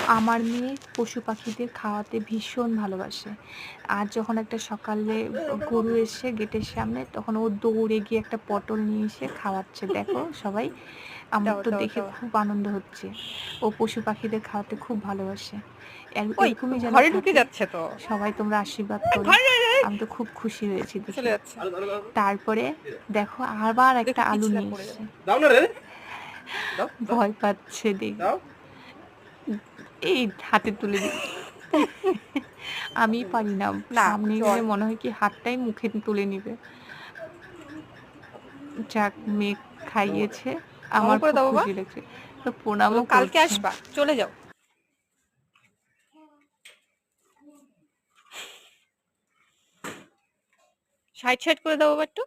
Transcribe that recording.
আমার মেয়ে পশু পাখিদের খাওয়াতে ভীষণ ভালোবাসে। আর যখন একটা সকালে গরু এসে গেটের সামনে তখন ও দৌড়ে গিয়ে একটা পটল নিয়ে এসে খাওয়াচ্ছে। দেখো সবাই, আমার দাও, তো দাও, দেখে দাও। খুব আনন্দ হচ্ছে। ও পশু পাখিদের খাওয়াতে খুব ভালোবাসে। ওই এরকমই যেন ঘরে ঢুকে থাকে। যাচ্ছে তো। সবাই তোমরা আশীর্বাদ করো। ঘরে আমি তো খুব খুশি হয়েছি চলে দেখে। যাচ্ছে। তারপরে দেখো আবার দেখো একটা আলু পিছলা নিয়ে পড়ে এসছে। যাবে। দাও না রে। দাও, দাও, ভয় পাচ্ছে দেখে। দাও। এই হাতে তুলে দিচ্ছে। আমি পারি না। না, সামনে গেলে জল। মনে হয় কি হাতটাই মুখে তুলে নিবে। যাক, মেয়ে খাইয়েছে। নরম আমার করে খুব দাও বাবা। খুশি লাগছে। তো বলো প্রণামও কালকে করছে। আসবা। চলে যাও। সাইড সাইড করে দাও বাবা একটু।